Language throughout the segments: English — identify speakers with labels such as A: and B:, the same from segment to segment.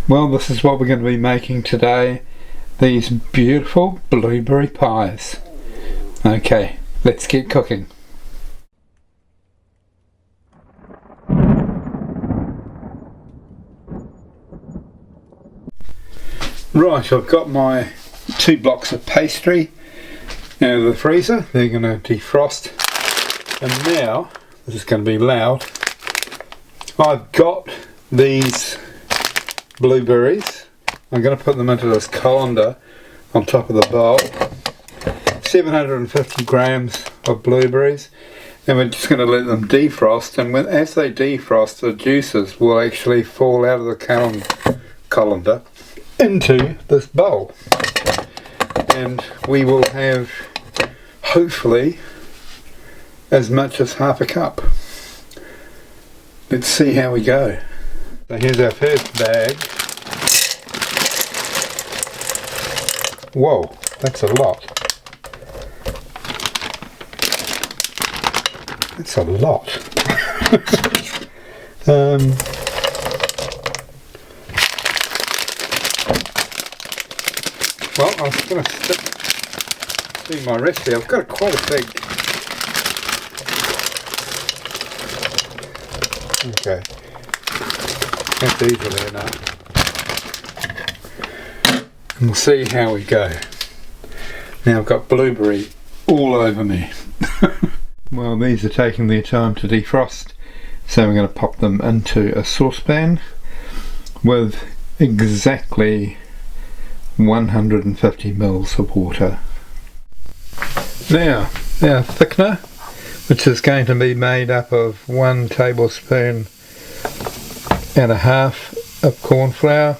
A: Well, this is what we're going to be making today. These beautiful blueberry pies. Okay, let's get cooking. Right, I've got my 2 blocks of pastry out of the freezer. They're going to defrost. And now, this is going to be loud, I've got these blueberries. I'm going to put them into this colander on top of the bowl. 750 grams of blueberries, and we're just going to let them defrost, and as they defrost, the juices will actually fall out of the colander into this bowl, and we will have hopefully as much as half a cup. Let's see how we go. So here's our first bag. Whoa, that's a lot. That's a lot. Well, I'm going to stick to my recipe. I've got quite a big. Okay, that's easily enough. And we'll see how we go. Now I've got blueberry all over me. Well, these are taking their time to defrost, so we're going to pop them into a saucepan with exactly 150 mils of water. Now, our thickener, which is going to be made up of 1 tablespoon and a half of cornflour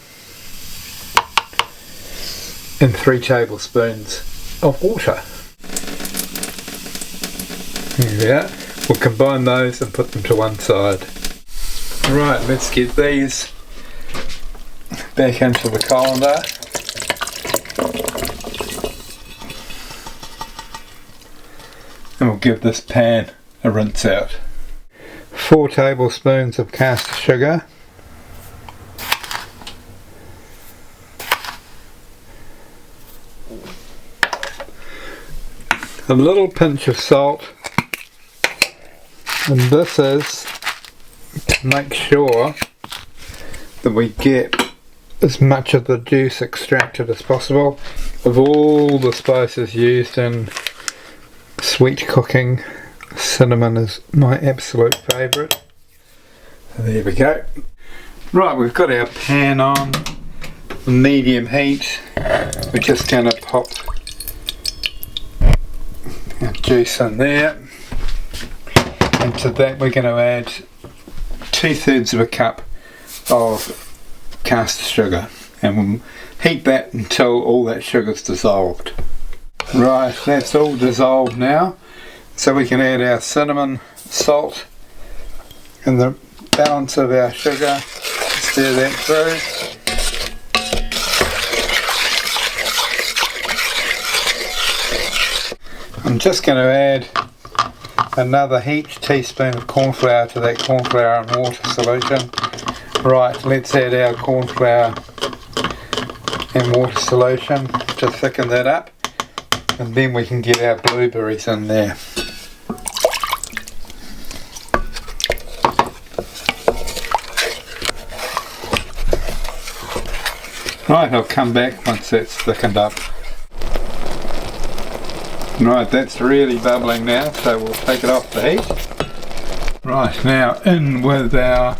A: and 3 tablespoons of water. There we are. We'll combine those and put them to one side. Right, let's get these back into the colander. And we'll give this pan a rinse out. 4 tablespoons of caster sugar. A little pinch of salt. And this is to make sure that we get as much of the juice extracted as possible. Of all the spices used in sweet cooking, cinnamon is my absolute favourite. There we go. Right, we've got our pan on medium heat. We're just going to pop our juice in there, and to that we're going to add 2/3 of a cup of caster sugar, and we'll heat that until all that sugar's dissolved. Right, that's all dissolved now, so we can add our cinnamon, salt and the balance of our sugar. Stir that through. I'm just going to add another heaped teaspoon of cornflour to that cornflour and water solution. Right, let's add our cornflour and water solution to thicken that up, and then we can get our blueberries in there. Right, I'll come back once that's thickened up. Right, that's really bubbling now, so we'll take it off the heat. Right, now in with our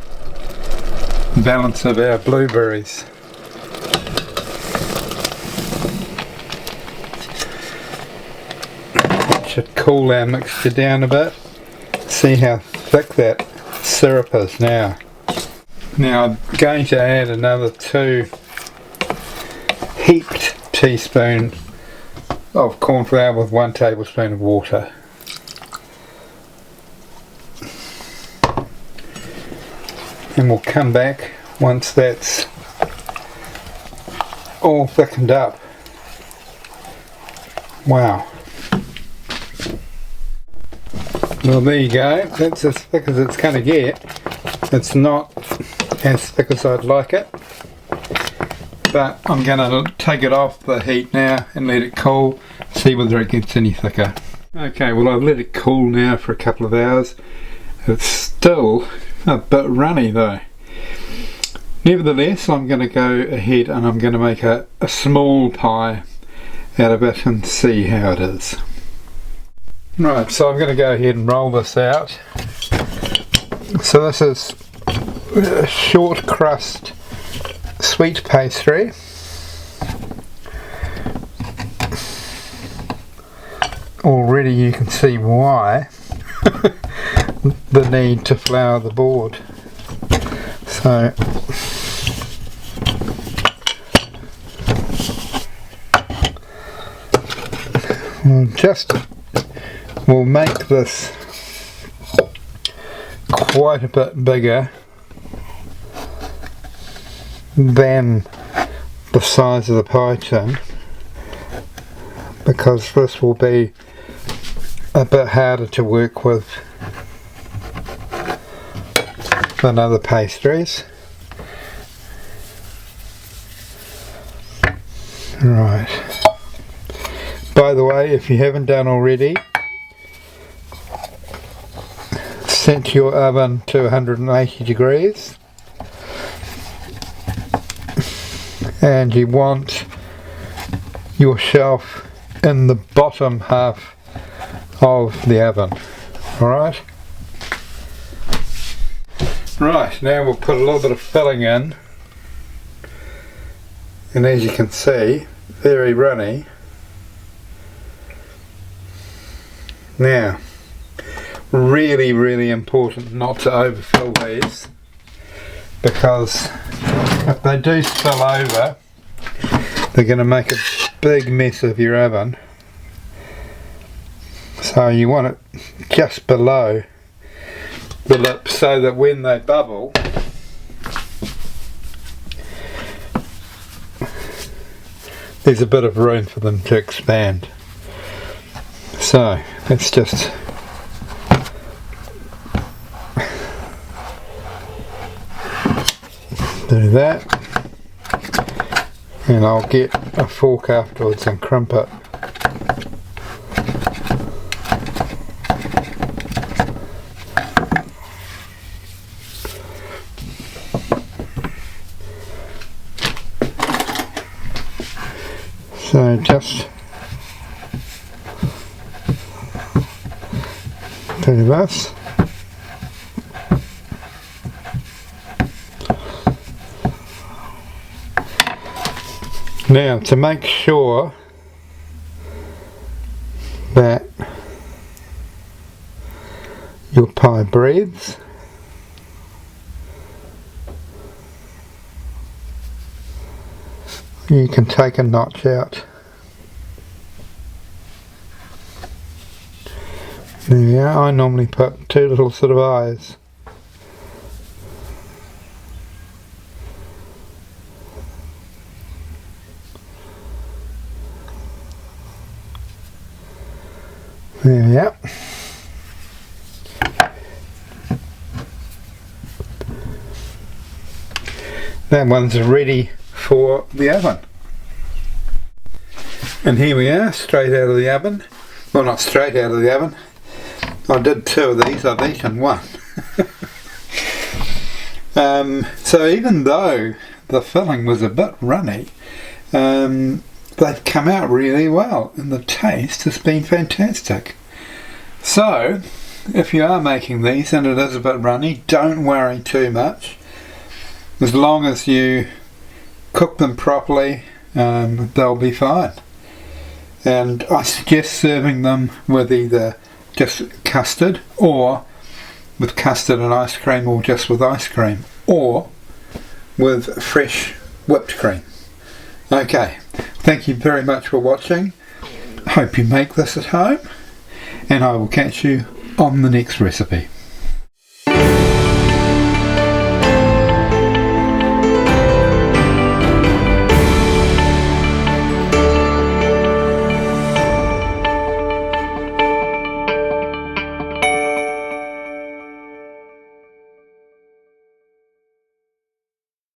A: balance of our blueberries. Should cool our mixture down a bit. See how thick that syrup is now. Now I'm going to add another 2 heaped teaspoons of cornflour with 1 tablespoon of water. And we'll come back once that's all thickened up. Wow. Well, there you go. That's as thick as it's going to get. It's not as thick as I'd like it. but I'm going to take it off the heat now and let it cool, see whether it gets any thicker. Okay, well I've let it cool now for a couple of hours. It's still a bit runny though. Nevertheless, I'm going to go ahead and I'm going to make a small pie out of it and see how it is. Right, so I'm going to go ahead and roll this out. So this is a short crust sweet pastry. Already you can see why the need to flour the board. So we'll make this quite a bit bigger than the size of the pie tin, because this will be a bit harder to work with than other pastries. Right. By the way, if you haven't done already, set your oven to 180 degrees and you want your shelf in the bottom half of the oven. Alright? Right, now we'll put a little bit of filling in, and as you can see, very runny. Now, really important not to overfill these, because if they do spill over, they're going to make a big mess of your oven. So you want it just below the lip so that when they bubble, there's a bit of room for them to expand. So let's just do that, and I'll get a fork afterwards and crimp it. So just do this. Now, to make sure that your pie breathes, you can take a notch out. There we are. I normally put two little sort of eyes. There we are. That one's ready for the oven. And here we are, straight out of the oven. Well, not straight out of the oven. I did two of these, I've eaten one. So even though the filling was a bit runny, they've come out really well and the taste has been fantastic. So if you are making these and it is a bit runny, don't worry too much. As long as you cook them properly, they'll be fine. And I suggest serving them with either just custard, or with custard and ice cream, or just with ice cream, or with fresh whipped cream. Okay, thank you very much for watching. I hope you make this at home, and I will catch you on the next recipe.